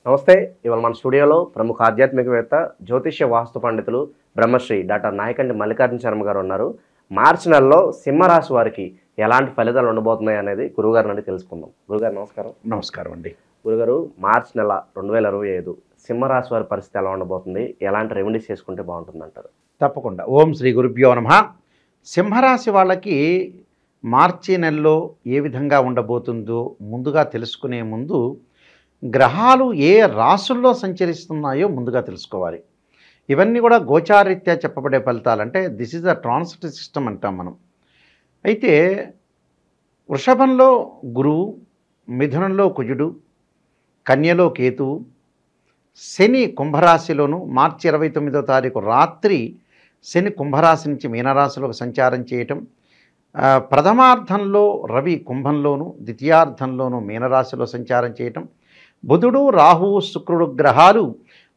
నమస్తే. ఇవాళ మన స్టూడియోలో ప్రముఖ ఆధ్యాత్మికవేత్త, జ్యోతిష్య వాస్తు పండితులు బ్రహ్మశ్రీ డాక్టర్ నాయకంటి మల్లికార్జున శర్మ గారు ఉన్నారు. మార్చి నెలలో సింహరాశి వారికి ఎలాంటి ఫలితాలు ఉండబోతున్నాయి అనేది గురుగారి నుండి తెలుసుకుందాం. గురుగారు నమస్కారం. నమస్కారం అండి. గురుగారు, మార్చి నెల 2025 సింహరాశి వారి పరిస్థితి ఎలా ఉండబోతుంది? ఎలాంటి రెమెడీస్ చేసుకుంటే బాగుంటుంది అంటారు? తప్పకుండా. ఓం శ్రీ గురుభ్యో నమః. సింహరాశి వాళ్ళకి మార్చి నెలలో ఏ విధంగా ఉండబోతుందో ముందుగా తెలుసుకునే ముందు గ్రహాలు ఏ రాసుల్లో సంచరిస్తున్నాయో ముందుగా తెలుసుకోవాలి. ఇవన్నీ కూడా గోచారీత్యా చెప్పబడే ఫలితాలు. అంటే this is a transit system అంటాం మనం. అయితే వృషభంలో గురువు, మిథునంలో కుజుడు, కన్యలో కేతువు, శని కుంభరాశిలోను మార్చి 29వ తారీఖు రాత్రి శని కుంభరాశి నుంచి మీనరాశిలోకి సంచారం చేయటం, ప్రథమార్థంలో రవి కుంభంలోను, ద్వితీయార్థంలోను మీనరాశిలో సంచారం చేయటం, బుధుడు, రాహువు, శుక్రుడు గ్రహాలు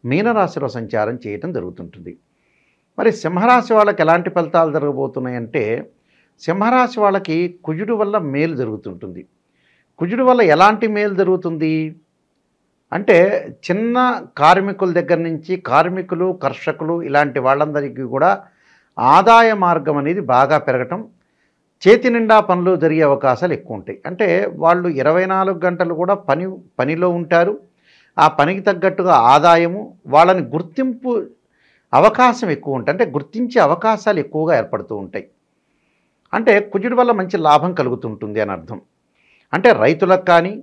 మీనరాశిలో సంచారం చేయటం జరుగుతుంటుంది. మరి సింహరాశి వాళ్ళకి ఎలాంటి ఫలితాలు జరగబోతున్నాయంటే, సింహరాశి వాళ్ళకి కుజుడు వల్ల మేలు జరుగుతుంటుంది. కుజుడు వల్ల ఎలాంటి మేలు జరుగుతుంది అంటే, చిన్న కార్మికుల దగ్గర నుంచి కార్మికులు, కర్షకులు ఇలాంటి వాళ్ళందరికీ కూడా ఆదాయ మార్గం అనేది బాగా పెరగటం, చేతి నిండా పనులు జరిగే అవకాశాలు ఎక్కువ ఉంటాయి. అంటే వాళ్ళు 24 గంటలు కూడా పనిలో ఉంటారు. ఆ పనికి తగ్గట్టుగా ఆదాయము, వాళ్ళని గుర్తింపు అవకాశం ఎక్కువ ఉంటుంది. అంటే గుర్తించే అవకాశాలు ఎక్కువగా ఏర్పడుతూ ఉంటాయి. అంటే కుజుడి వల్ల మంచి లాభం కలుగుతుంటుంది అని అర్థం. అంటే రైతులకు కానీ,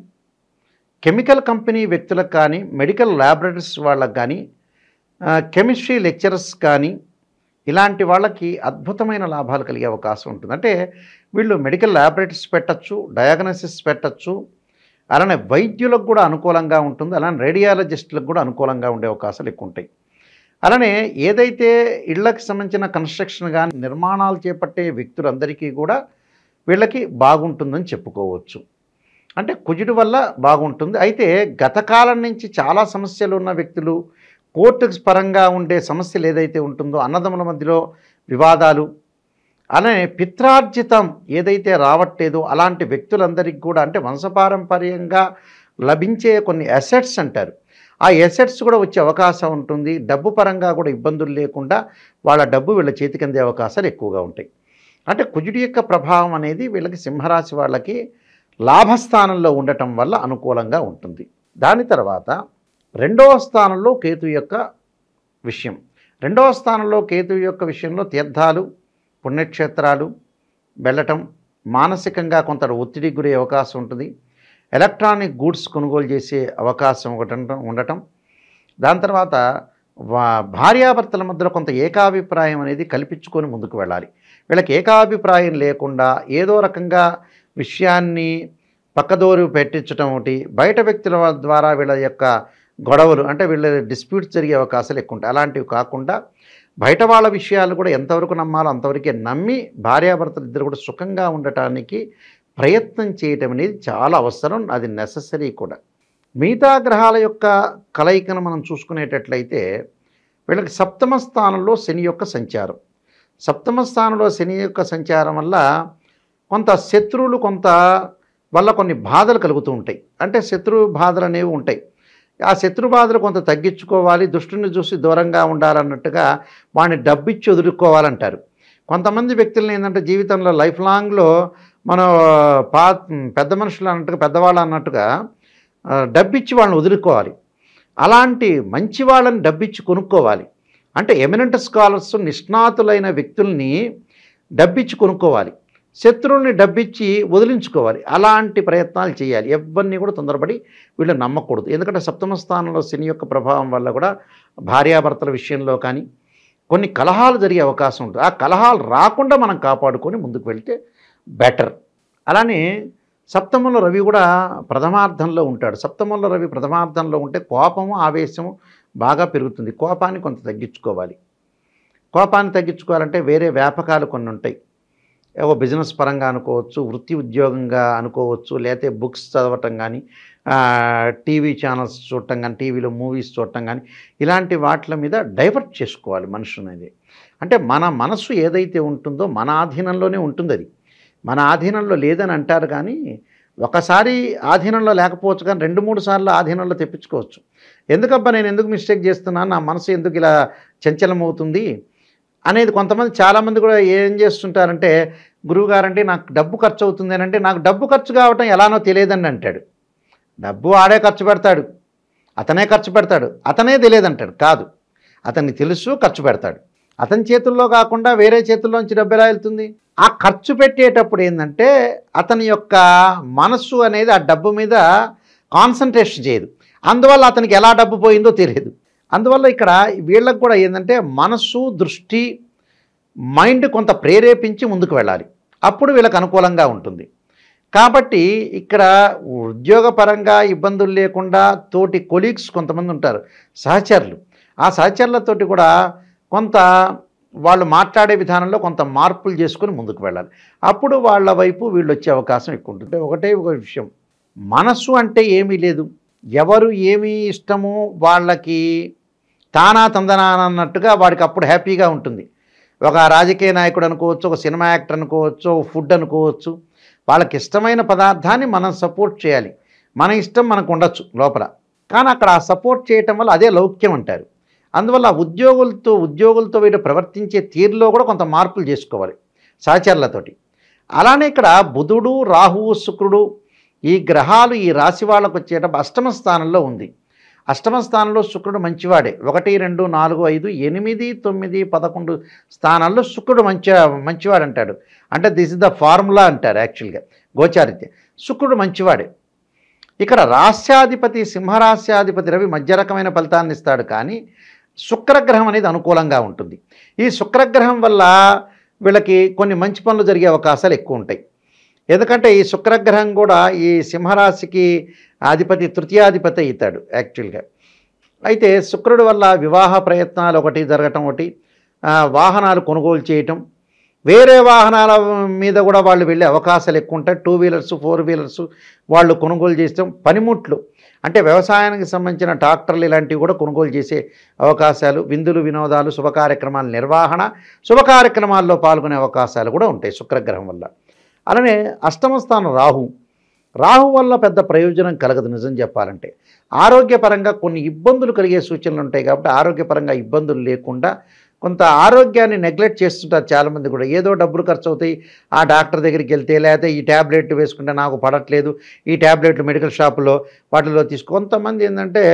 కెమికల్ కంపెనీ వ్యక్తులకు కానీ, మెడికల్ ల్యాబొరేటరీస్ వాళ్ళకు కానీ, కెమిస్ట్రీ లెక్చరర్స్ కానీ ఇలాంటి వాళ్ళకి అద్భుతమైన లాభాలు కలిగే అవకాశం ఉంటుంది. అంటే వీళ్ళు మెడికల్ ల్యాబొరేటరీస్ పెట్టచ్చు, డయాగ్నోసిస్ పెట్టచ్చు, అలానే వైద్యులకు కూడా అనుకూలంగా ఉంటుంది, అలానే రేడియాలజిస్టులకు కూడా అనుకూలంగా ఉండే అవకాశాలు ఎక్కువ ఉంటాయి. అలానే ఏదైతే ఇళ్లకు సంబంధించిన కన్స్ట్రక్షన్ కానీ నిర్మాణాలు చేపట్టే వ్యక్తులందరికీ కూడా వీళ్ళకి బాగుంటుందని చెప్పుకోవచ్చు. అంటే కుజుడి వల్ల బాగుంటుంది. అయితే గత కాలం నుంచి చాలా సమస్యలు ఉన్న వ్యక్తులు, కోర్టుకు పరంగా ఉండే సమస్యలు ఏదైతే ఉంటుందో, అన్నదమ్ముల మధ్యలో వివాదాలు, అలానే పిత్రార్జితం ఏదైతే రావట్లేదో అలాంటి వ్యక్తులందరికీ కూడా, అంటే వంశపారంపర్యంగా లభించే కొన్ని అసెట్స్ అంటారు, ఆ అసెట్స్ కూడా వచ్చే అవకాశం ఉంటుంది. డబ్బు పరంగా కూడా ఇబ్బందులు లేకుండా వాళ్ళ డబ్బు వీళ్ళ చేతికి అందే అవకాశాలు ఎక్కువగా ఉంటాయి. అంటే కుజుడి యొక్క ప్రభావం అనేది వీళ్ళకి సింహరాశి వాళ్ళకి లాభస్థానంలో ఉండటం వల్ల అనుకూలంగా ఉంటుంది. దాని తర్వాత రెండవ స్థానంలో కేతు యొక్క విషయం. రెండవ స్థానంలో కేతు యొక్క విషయంలో తీర్థాలు, పుణ్యక్షేత్రాలు వెళ్ళటం, మానసికంగా కొంత ఒత్తిడికి గురే అవకాశం ఉంటుంది. ఎలక్ట్రానిక్ గూడ్స్ కొనుగోలు చేసే అవకాశం ఉండటం. దాని తర్వాత భార్యాభర్తల మధ్యలో కొంత ఏకాభిప్రాయం అనేది కల్పించుకొని ముందుకు వెళ్ళాలి. వీళ్ళకి ఏకాభిప్రాయం లేకుండా ఏదో రకంగా విషయాన్ని పక్కదోరు పెట్టించడం ఒకటి, బయట వ్యక్తుల ద్వారా వీళ్ళ యొక్క గొడవలు, అంటే వీళ్ళ డిస్ప్యూట్స్ జరిగే అవకాశాలు ఎక్కువ ఉంటాయి. అలాంటివి కాకుండా బయట వాళ్ళ విషయాలు కూడా ఎంతవరకు నమ్మాలో అంతవరకే నమ్మి భార్యాభర్తలు ఇద్దరు కూడా సుఖంగా ఉండటానికి ప్రయత్నం చేయటం అనేది చాలా అవసరం, అది నెససరీ కూడా. మిగతా గ్రహాల యొక్క కలయికను మనం చూసుకునేటట్లయితే వీళ్ళకి సప్తమ స్థానంలో శని యొక్క సంచారం. సప్తమ స్థానంలో శని యొక్క సంచారం వల్ల కొంత శత్రువులు వల్ల కొన్ని బాధలు కలుగుతూ ఉంటాయి. అంటే శత్రు బాధలు అనేవి ఉంటాయి. ఆ శత్రు బాధలు కొంత తగ్గించుకోవాలి, దుష్టుని చూసి దూరంగా ఉండాలన్నట్టుగా వాడిని డబ్బిచ్చి వదులుకోవాలంటారు. కొంతమంది వ్యక్తులను ఏంటంటే జీవితంలో లైఫ్ లాంగ్లో మనం పెద్ద మనుషులు అన్నట్టుగా, పెద్దవాళ్ళు అన్నట్టుగా డబ్బిచ్చి వాళ్ళని వదులుకోవాలి. అలాంటి మంచి వాళ్ళని డబ్బిచ్చి కొనుక్కోవాలి. అంటే ఎమినెంట్ స్కాలర్స్, నిష్ణాతులైన వ్యక్తుల్ని డబ్బిచ్చి కొనుక్కోవాలి, శత్రువుల్ని డబ్బిచ్చి వదిలించుకోవాలి. అలాంటి ప్రయత్నాలు చేయాలి. ఎవరిని కూడా తొందరపడి వీళ్ళు నమ్మకూడదు. ఎందుకంటే సప్తమ స్థానంలో శని యొక్క ప్రభావం వల్ల కూడా భార్యాభర్తల విషయంలో కానీ కొన్ని కలహాలు జరిగే అవకాశం ఉంటుంది. ఆ కలహాలు రాకుండా మనం కాపాడుకొని ముందుకు వెళ్తే బెటర్. అలానే సప్తమంలో రవి కూడా ప్రథమార్థంలో ఉంటాడు. సప్తమంలో రవి ప్రథమార్థంలో ఉంటే కోపము, ఆవేశము బాగా పెరుగుతుంది. కోపాన్ని కొంత తగ్గించుకోవాలి. కోపాన్ని తగ్గించుకోవాలంటే వేరే వ్యాపకాలు కొన్ని ఉంటాయి. ఏవో బిజినెస్ పరంగా అనుకోవచ్చు, వృత్తి ఉద్యోగంగా అనుకోవచ్చు, లేకపోతే బుక్స్ చదవటం కానీ, టీవీ ఛానల్స్ చూడటం కానీ, టీవీలో మూవీస్ చూడటం కానీ, ఇలాంటి వాటి మీద డైవర్ట్ చేసుకోవాలి మనుషు అనేది. అంటే మన మనసు ఏదైతే ఉంటుందో మన ఆధీనంలోనే ఉంటుంది. అది మన ఆధీనంలో లేదని అంటారు కానీ ఒకసారి ఆధీనంలో లేకపోవచ్చు, కానీ 2-3 సార్లు ఆధీనంలో తెప్పించుకోవచ్చు. ఎందుకబ్బా నేను ఎందుకు మిస్టేక్ చేస్తున్నాను, నా మనసు ఎందుకు ఇలా చంచలమవుతుంది అనేది కొంతమంది చాలామంది కూడా ఏం చేస్తుంటారంటే, గురువుగారంటే నాకు డబ్బు ఖర్చు అవుతుంది అని అంటే, నాకు డబ్బు ఖర్చు కావటం ఎలానో తెలియదని అంటాడు. డబ్బు ఆడే ఖర్చు పెడతాడు, అతనే ఖర్చు పెడతాడు, అతనే తెలియదంటాడు. కాదు, అతనికి తెలుసు, ఖర్చు పెడతాడు. అతని చేతుల్లో కాకుండా వేరే చేతుల్లోంచి డబ్బు ఎలా వెళ్తుంది? ఆ ఖర్చు పెట్టేటప్పుడు ఏంటంటే అతని యొక్క మనస్సు అనేది ఆ డబ్బు మీద కాన్సన్ట్రేషన్ చేయదు. అందువల్ల అతనికి ఎలా డబ్బు పోయిందో తెలియదు. అందువల్ల ఇక్కడ వీళ్ళకి కూడా ఏంటంటే మనస్సు, దృష్టి, మైండ్ కొంత ప్రేరేపించి ముందుకు వెళ్ళాలి. అప్పుడు వీళ్ళకి అనుకూలంగా ఉంటుంది. కాబట్టి ఇక్కడ ఉద్యోగపరంగా ఇబ్బందులు లేకుండా తోటి కొలీగ్స్ కొంతమంది ఉంటారు, సహచరులు. ఆ సహచరులతోటి కూడా కొంత వాళ్ళు మాట్లాడే విధానంలో కొంత మార్పులు చేసుకొని ముందుకు వెళ్ళాలి. అప్పుడు వాళ్ళ వైపు వీళ్ళు వచ్చే అవకాశం ఎక్కువ ఉంటుంది. ఒకటే ఒక విషయం, మనస్సు అంటే ఏమీ లేదు, ఎవరు ఏమి ఇష్టమో వాళ్ళకి తానా తందనా అన్నట్టుగా వాడికి అప్పుడు హ్యాపీగా ఉంటుంది. ఒక రాజకీయ నాయకుడు అనుకోవచ్చు, ఒక సినిమా యాక్టర్ అనుకోవచ్చు, ఫుడ్ అనుకోవచ్చు. వాళ్ళకి ఇష్టమైన పదార్థాన్ని మనం సపోర్ట్ చేయాలి. మన ఇష్టం మనకు ఉండొచ్చు లోపల, కానీ అక్కడ ఆ సపోర్ట్ చేయటం వల్ల అదే లౌక్యం అంటారు. అందువల్ల ఉద్యోగులతో వీళ్ళు ప్రవర్తించే తీరులో కూడా కొంత మార్పులు చేసుకోవాలి సహచరులతోటి. అలానే ఇక్కడ బుధుడు, రాహువు, శుక్రుడు ఈ గ్రహాలు ఈ రాశి వాళ్ళకు వచ్చేటప్పుడు అష్టమ స్థానంలో ఉంది. అష్టమ స్థానంలో శుక్రుడు మంచివాడే. 1, 2, 4, 5, 8, 9, 11 స్థానాల్లో శుక్రుడు మంచివాడు అంటాడు. అంటే దిస్ ఇస్ ద ఫార్ములా అంటారు యాక్చువల్గా గోచారిత్య. శుక్రుడు మంచివాడే. ఇక్కడ రాస్యాధిపతి సింహరాస్యాధిపతి రవి మధ్య రకమైన ఫలితాన్ని ఇస్తాడు, కానీ శుక్రగ్రహం అనేది అనుకూలంగా ఉంటుంది. ఈ శుక్రగ్రహం వల్ల వీళ్ళకి కొన్ని మంచి పనులు జరిగే అవకాశాలు ఎక్కువ ఉంటాయి. ఎందుకంటే ఈ శుక్రగ్రహం కూడా ఈ సింహరాశికి అధిపతి, తృతీయాధిపతి అవుతాడు యాక్చువల్గా. అయితే శుక్రుడి వల్ల వివాహ ప్రయత్నాలు ఒకటి జరగటం, ఒకటి వాహనాలు కొనుగోలు చేయటం, వేరే వాహనాల మీద కూడా వాళ్ళు వెళ్ళే అవకాశాలు ఎక్కువ ఉంటాయి. 2 వీలర్స్ 4 వీలర్స్ వాళ్ళు కొనుగోలు చేస్తాం. పనిముట్లు అంటే వ్యవసాయానికి సంబంధించిన ట్రాక్టర్లు ఇలాంటివి కూడా కొనుగోలు చేసే అవకాశాలు, విందులు వినోదాలు, శుభ కార్యక్రమాల నిర్వహణ, శుభ కార్యక్రమాల్లో పాల్గొనే అవకాశాలు కూడా ఉంటాయి శుక్రగ్రహం వల్ల. అలానే అష్టమ స్థానం రాహు వల్ల పెద్ద ప్రయోజనం కలగదు నిజం చెప్పాలంటే. ఆరోగ్యపరంగా కొన్ని ఇబ్బందులు కలిగే సూచనలు ఉంటాయి. కాబట్టి ఆరోగ్యపరంగా ఇబ్బందులు లేకుండా కొంత ఆరోగ్యాన్ని నెగ్లెక్ట్ చేస్తుంటారు చాలామంది కూడా. ఏదో డబ్బులు ఖర్చు అవుతాయి, ఆ డాక్టర్ దగ్గరికి వెళ్తే, లేకపోతే ఈ ట్యాబ్లెట్ వేసుకుంటే నాకు పడట్లేదు, ఈ ట్యాబ్లెట్లు మెడికల్ షాపులో వాటిలో కొంతమంది ఏంటంటే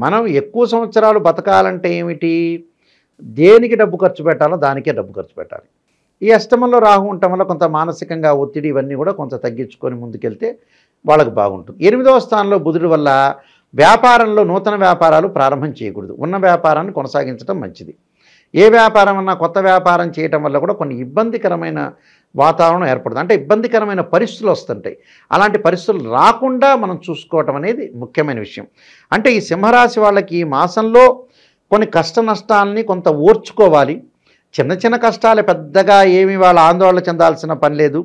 మనం ఎక్కువ సంవత్సరాలు బతకాలంటే ఏమిటి, దేనికి డబ్బు ఖర్చు పెట్టాలో దానికే డబ్బు ఖర్చు పెట్టాలి. ఈ అష్టమంలో రాహు ఉండటం వల్ల కొంత మానసికంగా ఒత్తిడి ఇవన్నీ కూడా కొంత తగ్గించుకొని ముందుకెళ్తే వాళ్ళకు బాగుంటుంది. 8వ స్థానంలో బుధుడి వల్ల వ్యాపారంలో నూతన వ్యాపారాలు ప్రారంభం చేయకూడదు, ఉన్న వ్యాపారాన్ని కొనసాగించడం మంచిది. ఏ వ్యాపారం అన్నా కొత్త వ్యాపారం చేయటం వల్ల కూడా కొన్ని ఇబ్బందికరమైన వాతావరణం ఏర్పడుతుంది. అంటే ఇబ్బందికరమైన పరిస్థితులు వస్తుంటాయి. అలాంటి పరిస్థితులు రాకుండా మనం చూసుకోవటం అనేది ముఖ్యమైన విషయం. అంటే ఈ సింహరాశి వాళ్ళకి ఈ మాసంలో కొన్ని కష్ట నష్టాలని కొంత ఓర్చుకోవాలి. చిన్న చిన్న కష్టాలు, పెద్దగా ఏమి వాళ్ళ ఆందోళన చెందాల్సిన పని లేదు.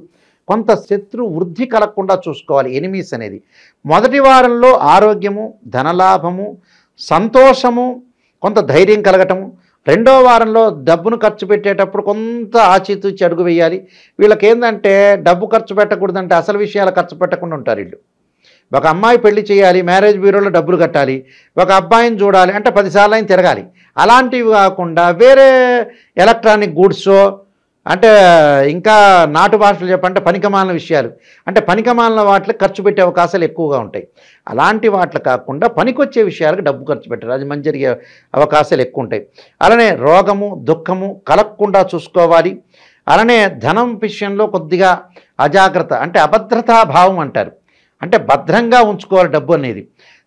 కొంత శత్రు వృద్ధి కలగకుండా చూసుకోవాలి. ఎనిమీస్ అనేది మొదటి వారంలో ఆరోగ్యము, ధనలాభము, సంతోషము, కొంత ధైర్యం కలగటము. 2వ వారంలో డబ్బును ఖర్చు పెట్టేటప్పుడు కొంత ఆచితూచి అడుగు వేయాలి. వీళ్ళకి ఏంటంటే డబ్బు ఖర్చు పెట్టకూడదంటే అసలు విషయాలు ఖర్చు పెట్టకుండా ఉంటారు వీళ్ళు. ఒక అమ్మాయి పెళ్లి చేయాలి, మ్యారేజ్ బ్యూరోలో డబ్బులు కట్టాలి, ఒక అబ్బాయిని చూడాలి అంటే 10 సార్లు ఆయన తిరగాలి. అలాంటివి కాకుండా వేరే ఎలక్ట్రానిక్ గూడ్స్ అంటే ఇంకా నాటు భాషలు చెప్పంటే పనికిమాలిన విషయాలు, అంటే పనికిమాలిన వాటికి ఖర్చు పెట్టే అవకాశాలు ఎక్కువగా ఉంటాయి. అలాంటి వాటికి కాకుండా పనికొచ్చే విషయాలకు డబ్బు ఖర్చు పెట్టారు, అది మంచి జరిగే అవకాశాలు ఎక్కువ ఉంటాయి. అలానే రోగము, దుఃఖము కలగకుండా చూసుకోవాలి. అలానే ధనం విషయంలో కొద్దిగా అజాగ్రత్త, అంటే అభద్రతా భావం అంటారు, అంటే భద్రంగా ఉంచుకోవాలి డబ్బు అనేది.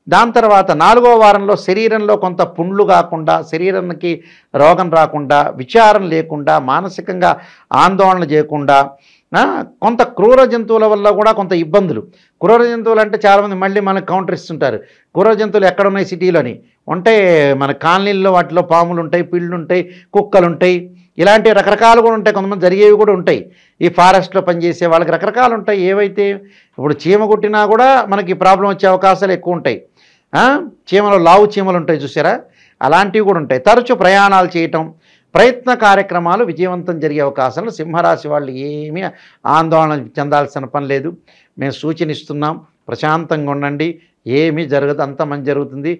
దాని తర్వాత 4వ వారంలో శరీరంలో కొంత పుండ్లు కాకుండా, శరీరానికి రోగం రాకుండా, విచారం లేకుండా, మానసికంగా ఆందోళన చేయకుండా, కొంత క్రూర జంతువుల వల్ల కూడా కొంత ఇబ్బందులు. క్రూర జంతువులు అంటే చాలామంది మళ్ళీ మనకు కౌంటర్ ఇస్తుంటారు. క్రూర జంతువులు ఎక్కడున్నాయి, సిటీలోని ఉంటాయి. మన కాలనీల్లో వాటిలో పాములు ఉంటాయి, పిళ్ళు ఉంటాయి, కుక్కలు ఉంటాయి, ఇలాంటి రకరకాలు కూడా ఉంటాయి. కొంతమంది జరిగేవి కూడా ఉంటాయి. ఈ ఫారెస్ట్లో పనిచేసే వాళ్ళకి రకరకాలు ఉంటాయి. ఏవైతే ఇప్పుడు చీమ కుట్టినా కూడా మనకి ప్రాబ్లం వచ్చే అవకాశాలు ఎక్కువ ఉంటాయి. చీమలు, లావు చీమలు ఉంటాయి చూసారా, అలాంటివి కూడా ఉంటాయి. తరచూ ప్రయాణాలు చేయటం, ప్రయత్న కార్యక్రమాలు విజయవంతం జరిగే అవకాశాలు. సింహరాశి వాళ్ళు ఏమీ ఆందోళన చెందాల్సిన పని లేదు. మేము సూచనిస్తున్నాం, ప్రశాంతంగా ఉండండి, ఏమీ జరగదు, అంత మంచి జరుగుతుంది.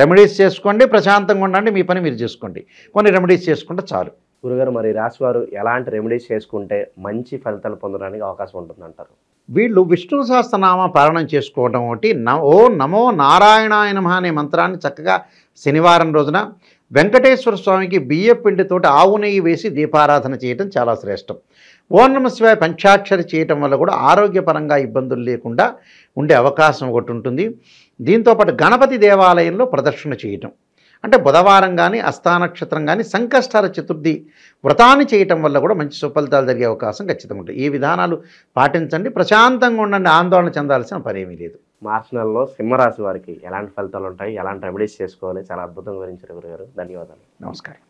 రెమెడీస్ చేసుకోండి, ప్రశాంతంగా ఉండండి, మీ పని మీరు చేసుకోండి. కొన్ని రెమెడీస్ చేసుకుంటే చాలు. గురుగారు, మరి రాశివారు ఎలాంటి రెమెడీస్ చేసుకుంటే మంచి ఫలితాలు పొందడానికి అవకాశం ఉంటుందంటారు? వీళ్ళు విష్ణు సహస్రనామ పారాయణం చేసుకోవడం ఒకటి, ఓ నమో నారాయణాయ నమః అనే మంత్రాన్ని చక్కగా శనివారం రోజున వెంకటేశ్వర స్వామికి బియ్య పిండితోటి ఆవు నెయ్యి వేసి దీపారాధన చేయటం చాలా శ్రేష్టం. ఓం నమః శివాయ పంచాక్షరి చేయటం వల్ల కూడా ఆరోగ్యపరంగా ఇబ్బందులు లేకుండా ఉండే అవకాశం ఒకటి ఉంటుంది. దీంతోపాటు గణపతి దేవాలయంలో ప్రదర్శన చేయటం, అంటే బుధవారం కానీ అస్థానక్షత్రం కానీ సంకష్టహర చతుర్థి వ్రతాన్ని చేయటం వల్ల కూడా మంచి సుఫలితాలు జరిగే అవకాశం ఖచ్చితంగా ఉంటుంది. ఈ విధానాలు పాటించండి, ప్రశాంతంగా ఉండండి, ఆందోళన చెందాల్సిన పనేమీ లేదు. మార్చి నెలలో సింహరాశి వారికి ఎలాంటి ఫలితాలు ఉంటాయి, ఎలాంటి రెమెడీస్ చేసుకోవాలి, చాలా అద్భుతంగా వివరించారు గురుగారు. ధన్యవాదాలు. నమస్కారం.